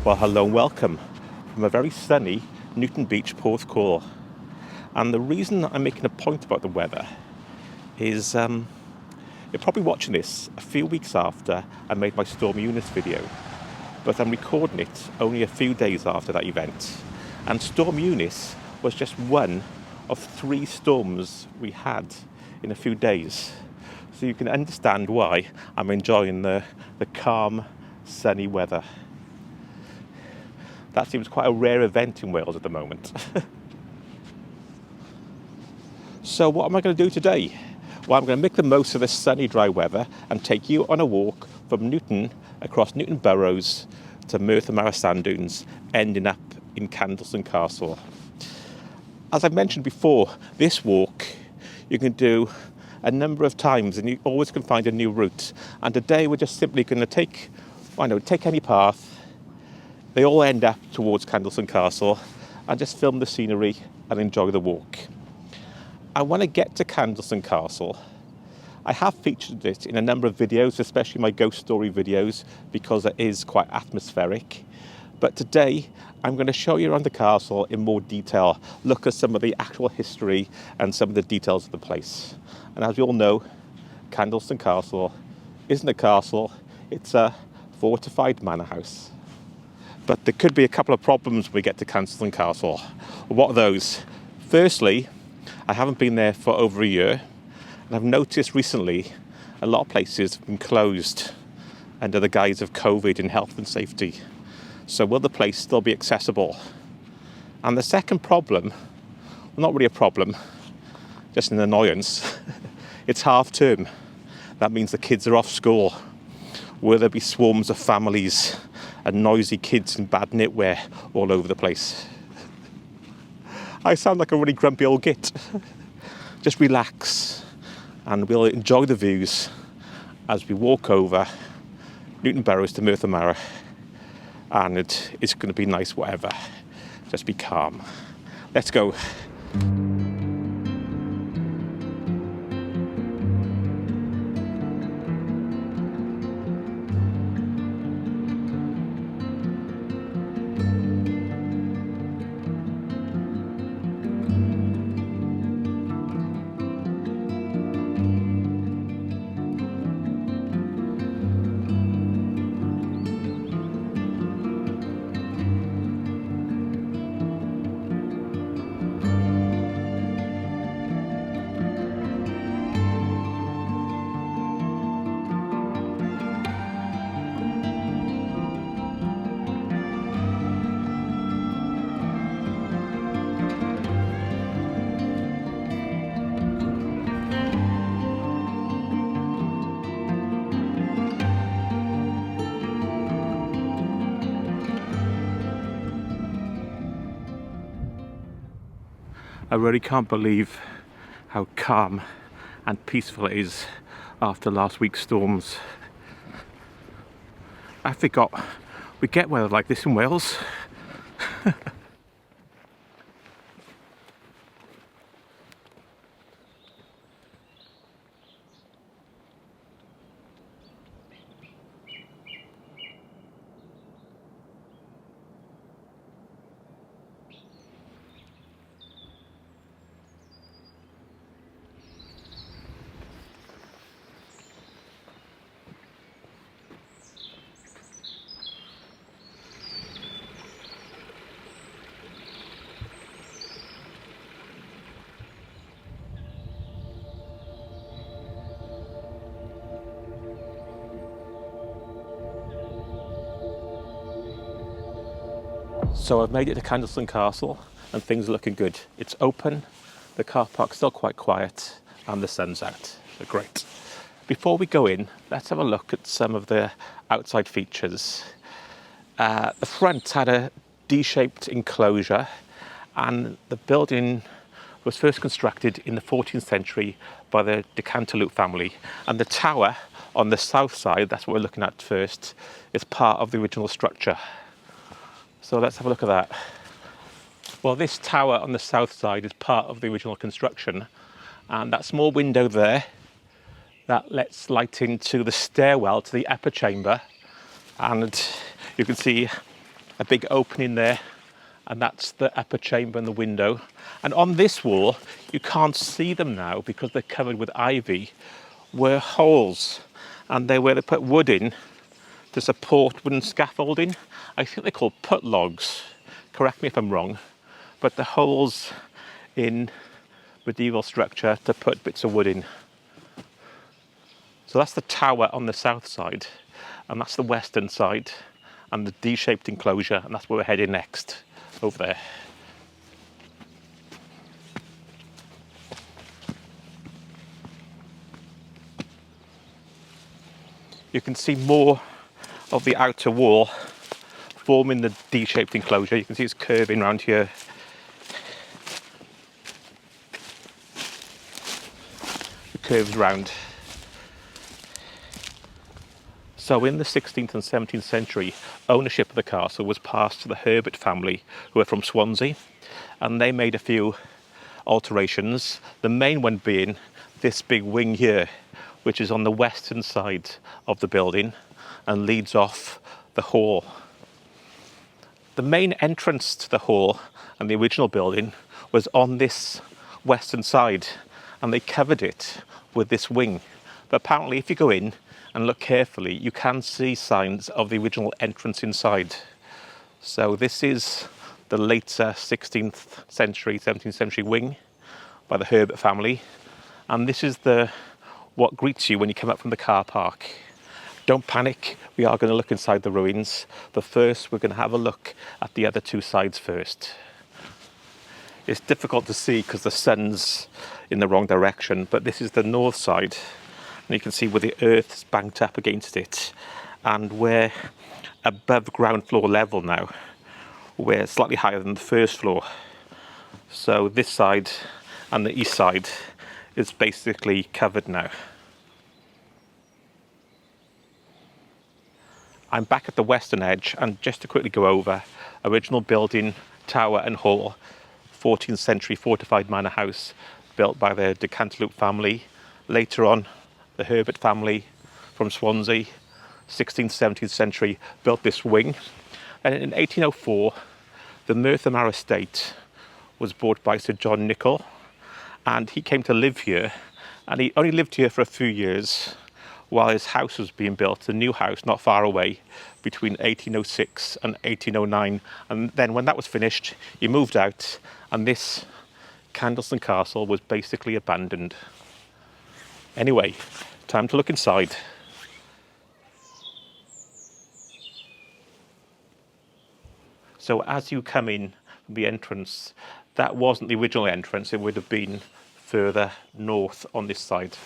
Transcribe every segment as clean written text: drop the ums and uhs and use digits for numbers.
Well, hello and welcome from a very sunny Newton Beach, Porthcawl. And the reason I'm making a point about the weather is you're probably watching this a few weeks after I made my Storm Eunice video, but I'm recording it only a few days after that event. And Storm Eunice was just one of 3 storms we had in a few days. So you can understand why I'm enjoying the calm, sunny weather. That seems quite a rare event in Wales at the moment. So what am I going to do today? Well, I'm going to make the most of this sunny, dry weather and take you on a walk from Newton across Newton Burrows to Merthyr Mawr sand dunes, ending up in Candleston Castle. As I mentioned before, this walk you can do a number of times and you always can find a new route. And today we're just simply going to take any path. They all end up towards Candleston Castle and just film the scenery and enjoy the walk. I want to get to Candleston Castle. I have featured it in a number of videos, especially my ghost story videos, because it is quite atmospheric. But today I'm going to show you around the castle in more detail, look at some of the actual history and some of the details of the place. And as we all know, Candleston Castle isn't a castle, it's a fortified manor house. But there could be a couple of problems when we get to Candleston Castle. What are those? Firstly, I haven't been there for over a year, and I've noticed recently a lot of places have been closed under the guise of COVID and health and safety. So will the place still be accessible? And the second problem, well, not really a problem, just an annoyance, it's half term. That means the kids are off school. Will there be swarms of families and noisy kids in bad knitwear all over the place? I sound like a really grumpy old git. Just relax and we'll enjoy the views as we walk over Newton Burrows to Merthyr Mawr, and it's going to be nice whatever. Just be calm. Let's go. I really can't believe how calm and peaceful it is after last week's storms. I forgot we get weather like this in Wales. So I've made it to Candleston Castle and things are looking good. It's open, the car park's still quite quiet and the sun's out. So great. Before we go in, let's have a look at some of the outside features. The front had a D-shaped enclosure and the building was first constructed in the 14th century by the Cantelupe family, and the tower on the south side, that's what we're looking at first, is part of the original structure. So let's have a look at that. Well, this tower on the south side is part of the original construction, and that small window there, that lets light into the stairwell to the upper chamber, and you can see a big opening there, and that's the upper chamber and the window. And on this wall, you can't see them now because they're covered with ivy, were holes, and they're where they put wood in to support wooden scaffolding. I think they're called put logs, correct me if I'm wrong, but the holes in medieval structure to put bits of wood in. So that's the tower on the south side, and that's the western side, and the D-shaped enclosure, and that's where we're heading next, over there. You can see more of the outer wall forming the D-shaped enclosure. You can see it's curving around here. It curves round. So in the 16th and 17th century, ownership of the castle was passed to the Herbert family, who are from Swansea, and they made a few alterations. The main one being this big wing here, which is on the western side of the building and leads off the hall. The main entrance to the hall and the original building was on this western side, and they covered it with this wing. But apparently if you go in and look carefully, you can see signs of the original entrance inside. So this is the later 16th century, 17th century wing by the Herbert family. And this is what greets you when you come up from the car park. Don't panic, we are going to look inside the ruins, but first we're going to have a look at the other two sides first. It's difficult to see because the sun's in the wrong direction, but this is the north side, and you can see where the earth is banked up against it, and we're above ground floor level now. We're slightly higher than the first floor. So this side and the east side is basically covered now. I'm back at the western edge, and just to quickly go over, original building, tower and hall, 14th century fortified manor house built by the Cantelupe family. Later on, the Herbert family from Swansea, 16th, 17th century, built this wing. And in 1804, the Merthyr Mawr estate was bought by Sir John Nicol, and he came to live here, and he only lived here for a few years while his house was being built, a new house not far away, between 1806 and 1809. And then when that was finished, he moved out, and this Candleston Castle was basically abandoned. Anyway, time to look inside. So as you come in from the entrance, that wasn't the original entrance, it would have been further north on this side.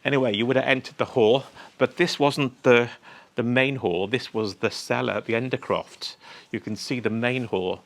Anyway, you would have entered the hall, but this wasn't the main hall, this was the cellar, the Endercroft. You can see the main hall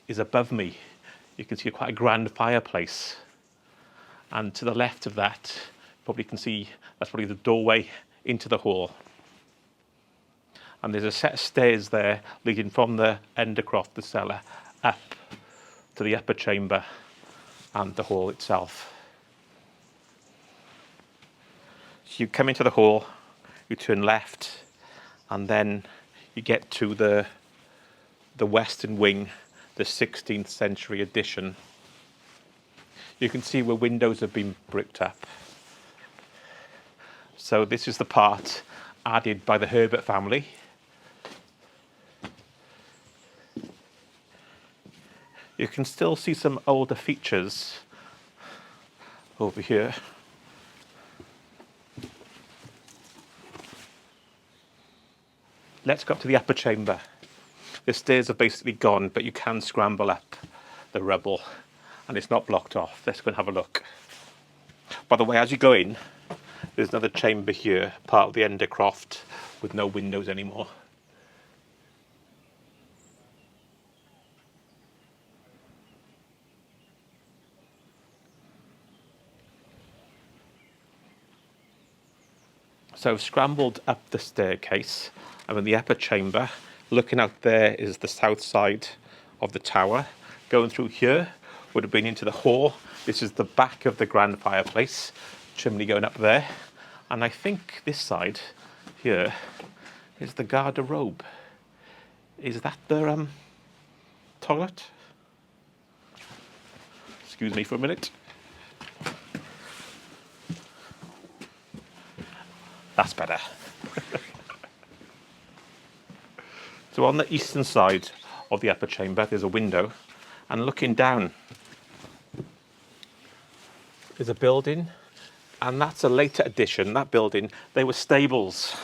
is above me. You can see quite a grand fireplace. And to the left of that, you probably can see, that's probably the doorway into the hall. And there's a set of stairs there leading from the Endercroft, the cellar, up to the upper chamber and the hall itself. So you come into the hall, you turn left, and then you get to the western wing, the 16th century addition. You can see where windows have been bricked up. So this is the part added by the Herbert family. You can still see some older features over here. Let's go up to the upper chamber. The stairs are basically gone, but you can scramble up the rubble and it's not blocked off. Let's go and have a look. By the way, as you go in, there's another chamber here, part of the Endercroft, with no windows anymore. So I've scrambled up the staircase. I'm in the upper chamber. Looking out there is the south side of the tower. Going through here would have been into the hall. This is the back of the grand fireplace. Chimney going up there. And I think this side here is the garde-robe. Is that the toilet? Excuse me for a minute. That's better. So on the eastern side of the upper chamber, there's a window, and looking down is a building, and that's a later addition. That building, they were stables.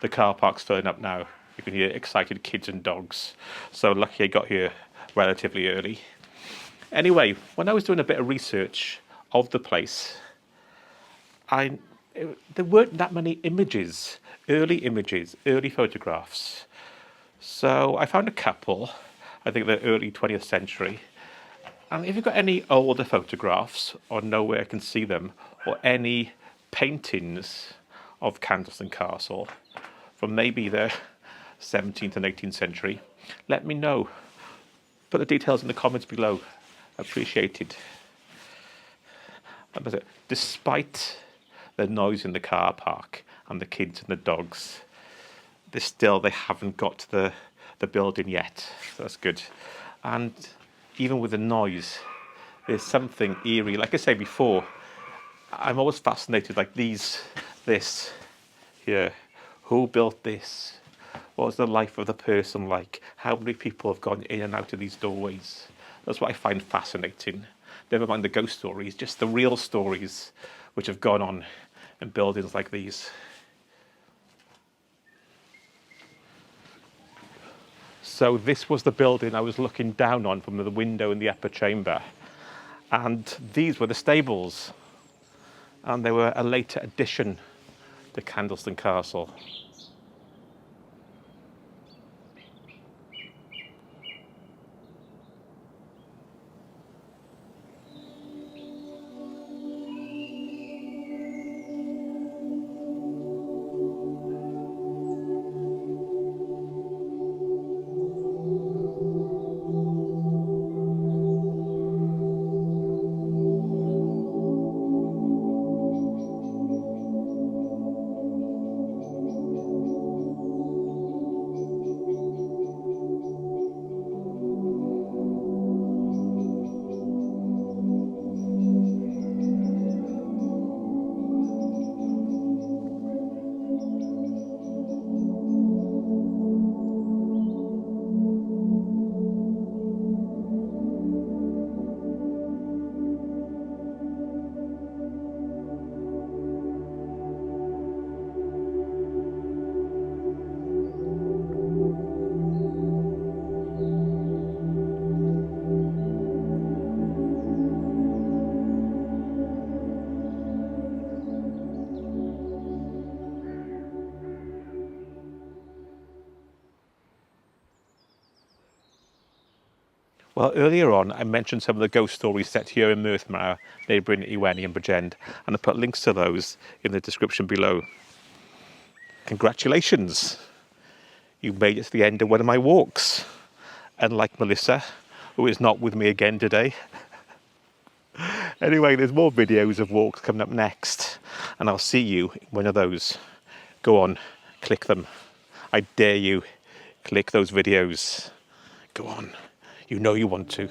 The car park's filling up now. You can hear excited kids and dogs. So lucky I got here relatively early. Anyway, when I was doing a bit of research of the place, there weren't that many images, early photographs. So I found a couple, I think the early 20th century. And if you've got any older photographs or know where I can see them, or any paintings of Candleston Castle from maybe the 17th and 18th century, let me know. Put the details in the comments below. Appreciated. Despite the noise in the car park and the kids and the dogs, they haven't got to the building yet. So that's good. And even with the noise, there's something eerie. Like I said before, I'm always fascinated, like this here. Who built this? What was the life of the person like? How many people have gone in and out of these doorways? That's what I find fascinating. Never mind the ghost stories, just the real stories which have gone on in buildings like these. So this was the building I was looking down on from the window in the upper chamber. And these were the stables. And they were a later addition to Candleston Castle. Well, earlier on, I mentioned some of the ghost stories set here in Merthyr Mawr, neighbouring Iweni and Bridgend, and I put links to those in the description below. Congratulations! You've made it to the end of one of my walks. Unlike Melissa, who is not with me again today. Anyway, there's more videos of walks coming up next, and I'll see you in one of those. Go on, click them. I dare you, click those videos. Go on. You know you want to.